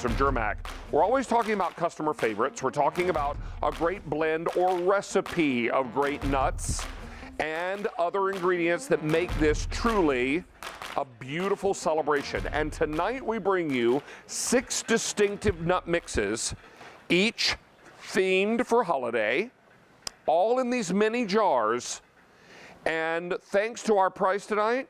from Germack. We're always talking about customer favorites. We're talking about a great blend or recipe of great nuts and other ingredients that make this truly a beautiful celebration. And tonight we bring you 6 distinctive nut mixes, each themed for holiday, all in these mini jars. And thanks to our price tonight,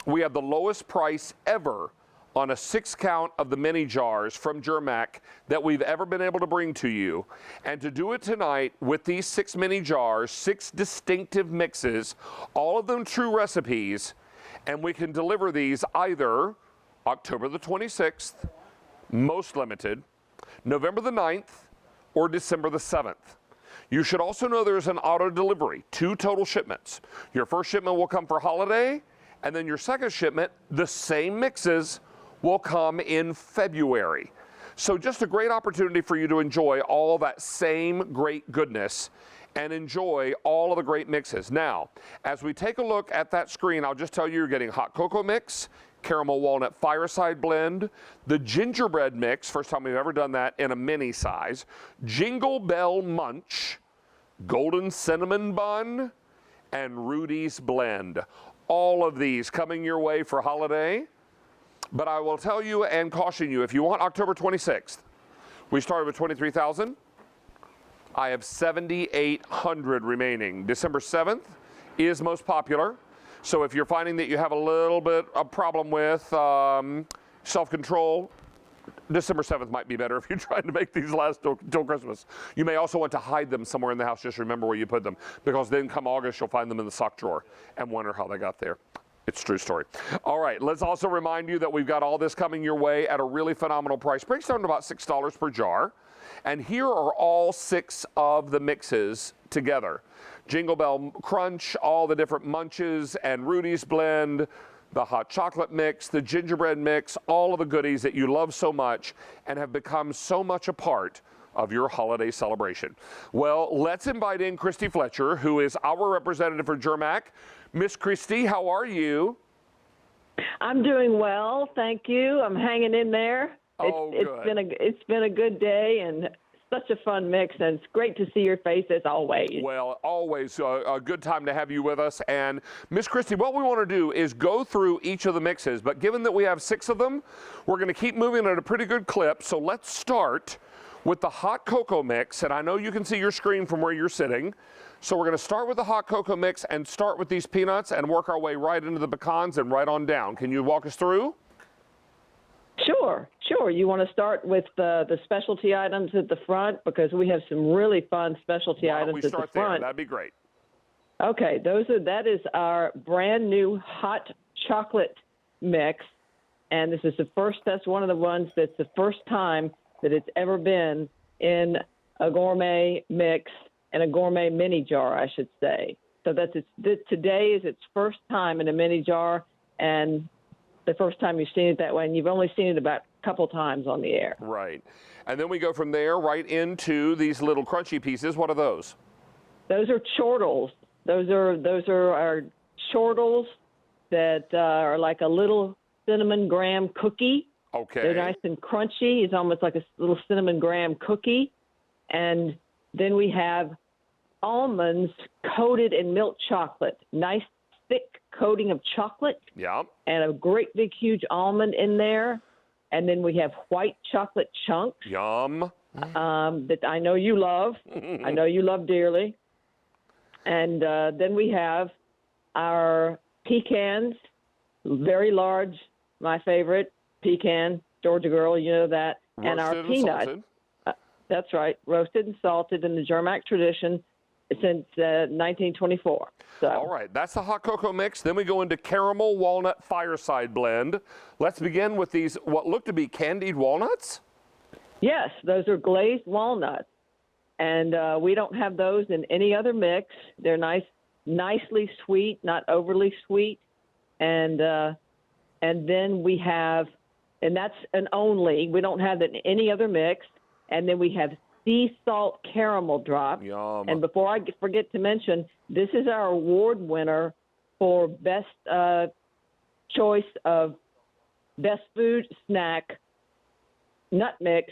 we have the lowest price ever on a 6-count of the mini jars from Germack that we've ever been able to bring to you. And to do it tonight with these 6 mini jars, 6 distinctive mixes, all of them true recipes, and we can deliver these either October the 26th, most limited, November the 9th, or December the 7th. You should also know there's an auto delivery, 2 total shipments. Your first shipment will come for holiday, and then your second shipment, the same mixes, will come in February. So just a great opportunity for you to enjoy all that same great goodness and enjoy all of the great mixes. Now, as we take a look at that screen, I'll just tell you you're getting hot cocoa mix, caramel walnut fireside blend, the gingerbread mix, first time we've ever done that in a mini size, Jingle Bell Munch, golden cinnamon bun, and Rudy's blend. All of these coming your way for holiday. But I will tell you and caution you, if you want October 26th, we started with 23,000. I have 7,800 remaining. December 7th is most popular. So if you're finding that you have a little bit of problem with self-control, December 7th might be better if you're trying to make these last till Christmas. You may also want to hide them somewhere in the house. Just remember where you put them, because then come August, you'll find them in the sock drawer and wonder how they got there. It's a true story. All right, let's also remind you that we've got all this coming your way at a really phenomenal price. Breaks down to about $6 per jar. And here are all 6 of the mixes together. Jingle Bell Crunch, all the different munches, and Rudy's blend, the hot chocolate mix, the gingerbread mix, all of the goodies that you love so much and have become so much a part of your holiday celebration. Well, let's invite in Christy Fletcher, who is our representative for Germack. Miss Christy, how are you? I'm doing well, thank you. I'm hanging in there. Oh, good. It's been a good day and such a fun mix, and it's great to see your face as always. Well, always a good time to have you with us. And Miss Christy, what we want to do is go through each of the mixes, but given that we have 6 of them, we're going to keep moving at a pretty good clip. So let's start with the hot cocoa mix, and I know you can see your screen from where you're sitting. So we're going to start with the hot cocoa mix and start with these peanuts and work our way right into the pecans and right on down. Can you walk us through? Sure. You want to start with the specialty items at the front, because we have some really fun specialty items at the front. There? That'd be great. Okay, that is our brand new hot chocolate mix, and this is that's one of the ones that's the first time that it's ever been in a gourmet mix and a gourmet mini jar, I should say. So today is its first time in a mini jar, and the first time you've seen it that way, and you've only seen it about a couple times on the air. Right. And then we go from there right into these little crunchy pieces. What are those? Those are chortles. Those are our chortles that are like a little cinnamon graham cookie. Okay. They're nice and crunchy. It's almost like a little cinnamon graham cookie. And then we have almonds coated in milk chocolate. Nice thick coating of chocolate. Yeah. And a great big huge almond in there. And then we have white chocolate chunks. Yum. That I know you love. I know you love dearly. And then we have our pecans, very large, my favorite pecan, Georgia girl, you know that. Roasted and our peanuts. That's right, roasted and salted in the Germack tradition since 1924. So. All right, that's the hot cocoa mix. Then we go into caramel walnut fireside blend. Let's begin with these, what look to be candied walnuts? Yes, those are glazed walnuts. And we don't have those in any other mix. They're nicely sweet, not overly sweet. And then we have, and that's an only, we don't have it in any other mix. And then we have sea salt caramel drops. Yum. And before I forget to mention, this is our award winner for best choice of best food snack nut mix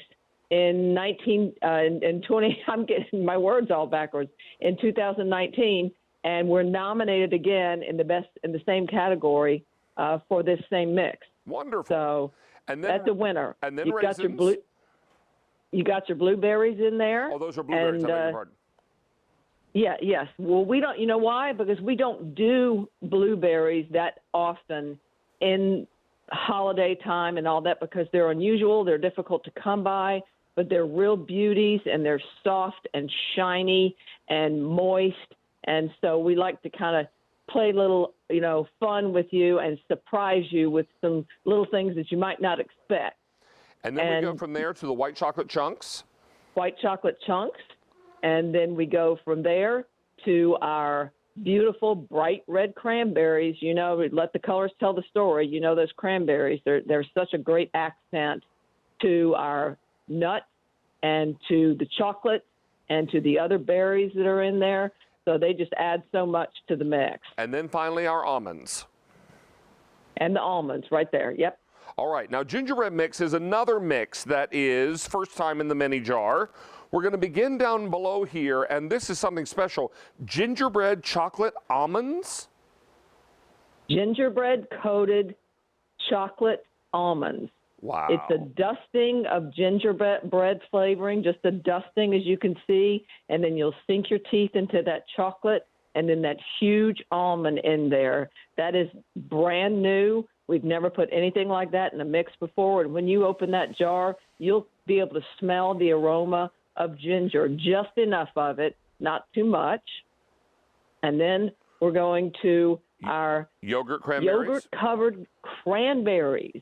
in 20. I'm getting my words all backwards. In 2019, and we're nominated again in the same category for this same mix. Wonderful. So and then, that's a winner. And then You've raisins. You got your blueberries in there. Oh, those are blueberries. I beg your pardon. Yes. Well, we don't. You know why? Because we don't do blueberries that often in holiday time and all that, because they're unusual. They're difficult to come by, but they're real beauties, and they're soft and shiny and moist. And so we like to kind of play a little, fun with you and surprise you with some little things that you might not expect. And then we go from there to the white chocolate chunks. White chocolate chunks. And then we go from there to our beautiful bright red cranberries. Let the colors tell the story. Those cranberries, they're such a great accent to our nuts and to the chocolate and to the other berries that are in there. So they just add so much to the mix. And then finally our almonds. And the almonds right there. Yep. All right. Now, gingerbread mix is another mix that is first time in the mini jar. We're going to begin down below here, and this is something special. Gingerbread chocolate almonds? Gingerbread coated chocolate almonds. Wow. It's a dusting of gingerbread flavoring, just a dusting, as you can see, and then you'll sink your teeth into that chocolate and then that huge almond in there. That is brand new. We've never put anything like that in a mix before, and when you open that jar, you'll be able to smell the aroma of ginger, just enough of it, not too much. And then we're going to our yogurt cranberries? Yogurt-covered cranberries.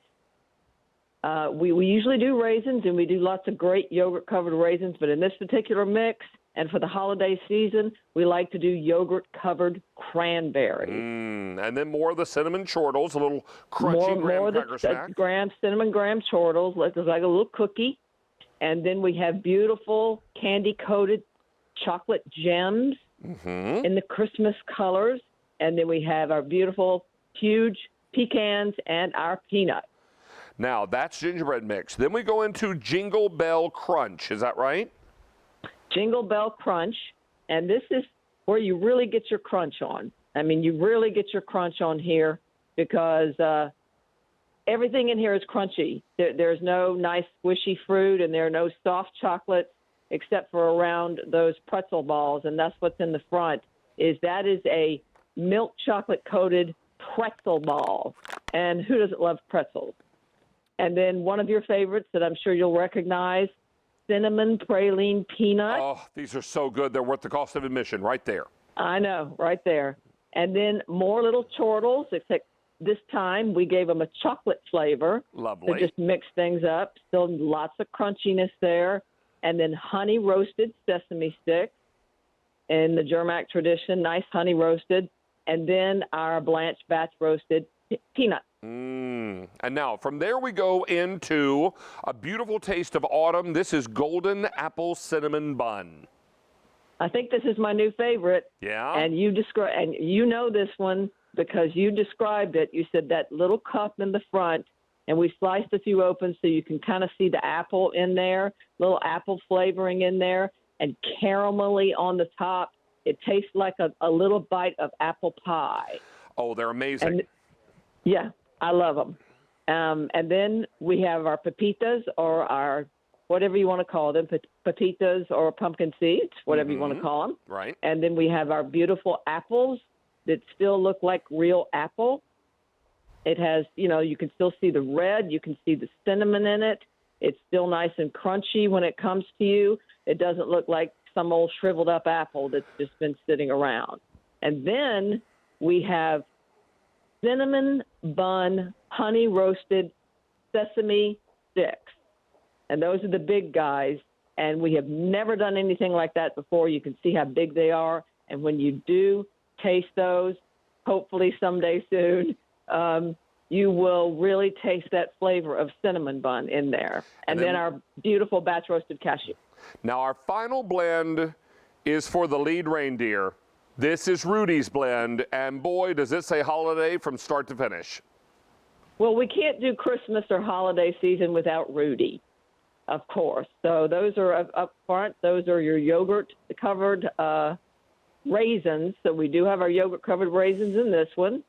We usually do raisins, and we do lots of great yogurt-covered raisins, but in this particular mix, and for the holiday season, we like to do yogurt-covered cranberries. And then more of the cinnamon chortles, a little crunchy graham cracker snack. Cinnamon graham chortles, like a little cookie. And then we have beautiful candy-coated chocolate gems in the Christmas colors. And then we have our beautiful, huge pecans and our peanuts. Now, that's gingerbread mix. Then we go into Jingle Bell Crunch. Is that right? Jingle Bell Crunch. And this is where you really get your crunch on. I mean, you really get your crunch on here because everything in here is crunchy. There's no nice squishy fruit, and there are no soft chocolates except for around those pretzel balls, and that's what's in the front. That is a milk chocolate coated pretzel ball, and who doesn't love pretzels? And then one of your favorites that I'm sure you'll recognize, cinnamon praline peanut. Oh, these are so good. They're worth the cost of admission right there. I know, right there. And then more little chortles, except this time we gave them a chocolate flavor. Lovely. To just mix things up. Still lots of crunchiness there. And then honey roasted sesame sticks in the Germack tradition, nice honey roasted. And then our blanched batch roasted peanuts. And now from there we go into a beautiful taste of autumn. This is golden apple cinnamon bun. I think this is my new favorite. Yeah. And you know this one because you described it. You said that little cup in the front, and we sliced a few open so you can kind of see the apple in there, little apple flavoring in there, and caramelly on the top. It tastes like a little bite of apple pie. Oh, they're amazing. And, yeah, I love them. And then we have our pepitas, or our whatever you want to call them, pepitas or pumpkin seeds, whatever you want to call them. Right. And then we have our beautiful apples that still look like real apple. It has, you can still see the red. You can see the cinnamon in it. It's still nice and crunchy when it comes to you. It doesn't look like some old shriveled up apple that's just been sitting around. And then we have cinnamon bun, honey roasted sesame sticks. And those are the big guys. And we have never done anything like that before. You can see how big they are. And when you do taste those, hopefully someday soon, you will really taste that flavor of cinnamon bun in there. And then our beautiful batch roasted cashew. Now our final blend is for the lead reindeer. This is Rudy's blend, and boy, does it say holiday from start to finish. Well, we can't do Christmas or holiday season without Rudy. of course. So those are up front. Those are your yogurt-covered raisins. So we do have our yogurt-covered raisins in this one.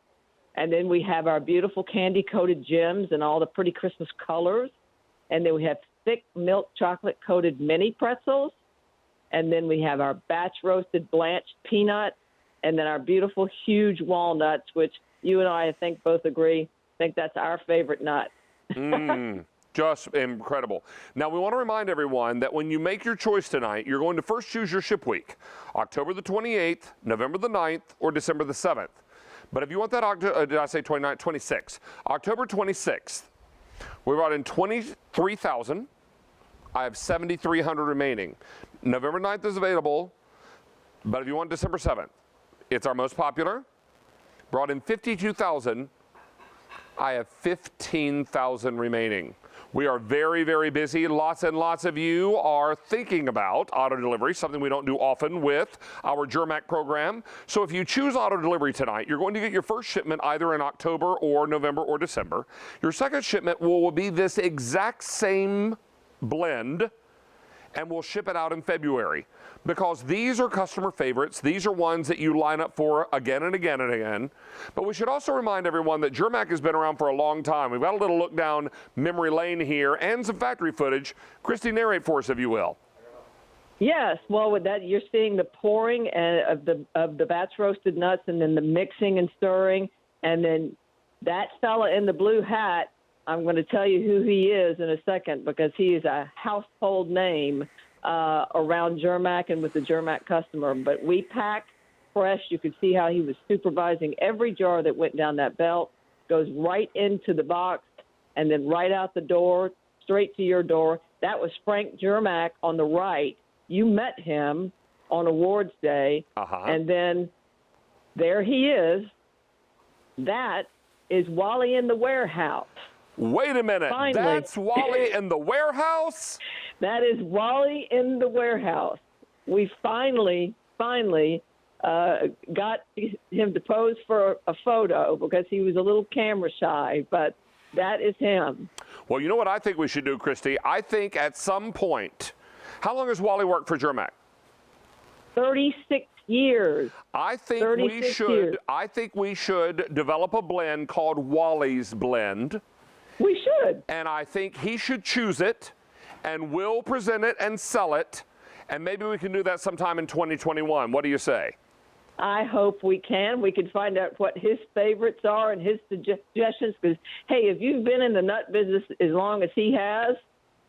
And then we have our beautiful candy-coated gems and all the pretty Christmas colors. And then we have thick milk chocolate-coated mini pretzels. And then we have our batch-roasted blanched peanuts. And then our beautiful, huge walnuts, which you and I think both agree, think that's our favorite nut. Just incredible. Now, we want to remind everyone that when you make your choice tonight, you're going to first choose your ship week, October the 28th, November the 9th, or December the 7th. But if you want that, did I say 29th? 26th. October 26th, we brought in 23,000. I have 7,300 remaining. November 9th is available, but if you want December 7th, it's our most popular. Brought in 52,000. I have 15,000 remaining. We are very, very busy. Lots and lots of you are thinking about auto delivery, something we don't do often with our Germack program. So if you choose auto delivery tonight, you're going to get your first shipment either in October or November or December. Your second shipment will be this exact same blend, and we'll ship it out in February, because these are customer favorites. These are ones that you line up for again and again and again. But we should also remind everyone that Germack has been around for a long time. We've got a little look down memory lane here and some factory footage. Christy, narrate for us, if you will. Yes, well, with that, you're seeing the pouring of the batch roasted nuts, and then the mixing and stirring, and then that fella in the blue hat, I'm going to tell you who he is in a second, because he is a household name around Germack and with the Germack customer. But we pack fresh. You could see how he was supervising every jar that went down that belt, goes right into the box, and then right out the door, straight to your door. That was Frank Germack on the right. You met him on awards day, and then there he is. That is Wally in the warehouse. Wait a minute. Finally. That's Wally in the warehouse? That is Wally in the warehouse. We finally got him to pose for a photo because he was a little camera shy, but that is him. Well, you know what I think we should do, Christy? I think at some point, how long has Wally worked for Germack? 36 years. I think we should develop a blend called Wally's Blend. We should. And I think he should choose it, and we'll present it and sell it, and maybe we can do that sometime in 2021. What do you say? I hope we can. We can find out what his favorites are and his suggestions, because, hey, if you've been in the nut business as long as he has,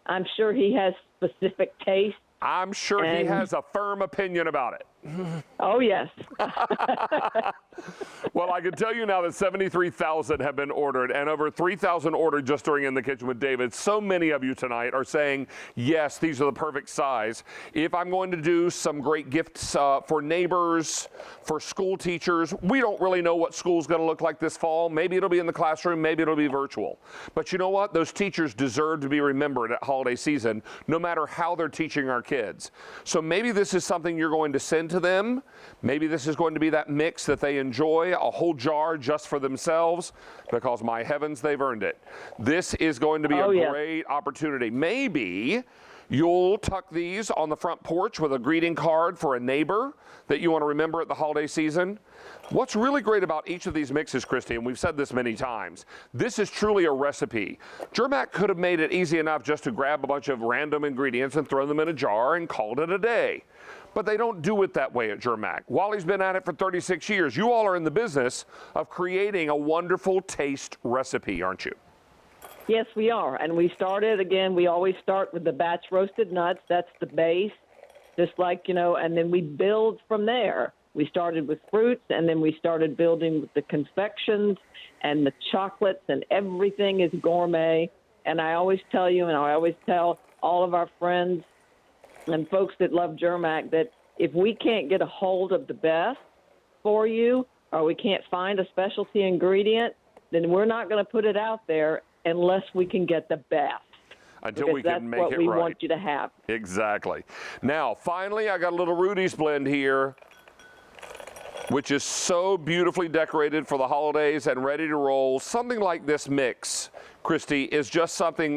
I'm sure he has specific tastes. I'm sure he has a firm opinion about it. Oh, yes. Well, I can tell you now that 73,000 have been ordered, and over 3,000 ordered just during In the Kitchen with David. So many of you tonight are saying, yes, these are the perfect size. If I'm going to do some great gifts for neighbors, for school teachers, we don't really know what school's going to look like this fall. Maybe it'll be in the classroom, maybe it'll be virtual. But you know what? Those teachers deserve to be remembered at holiday season, no matter how they're teaching our kids. So maybe this is something you're going to send to them. Maybe this is going to be that mix that they enjoy, a whole jar just for themselves, because my heavens, they've earned it. This is going to be a great opportunity. Maybe you'll tuck these on the front porch with a greeting card for a neighbor that you want to remember at the holiday season. What's really great about each of these mixes, Christy, and we've said this many times, this is truly a recipe. Germack could have made it easy enough just to grab a bunch of random ingredients and throw them in a jar and called it a day. But they don't do it that way at Germack. Wally's been at it for 36 years. You all are in the business of creating a wonderful taste recipe, aren't you? Yes, we are. And we started, again, we always start with the batch roasted nuts. That's the base, just like, and then we build from there. We started with fruits, and then we started building with the confections and the chocolates, and everything is gourmet. And I always tell you, and I always tell all of our friends and folks that love Germack, that if we can't get a hold of the best for you, or we can't find a specialty ingredient, then we're not going to put it out there unless we can get the best. Until we can make it right. That's what we want you to have. Exactly. Now, finally, I got a little Rudy's blend here, which is so beautifully decorated for the holidays and ready to roll. Something like this mix, Christy, is just something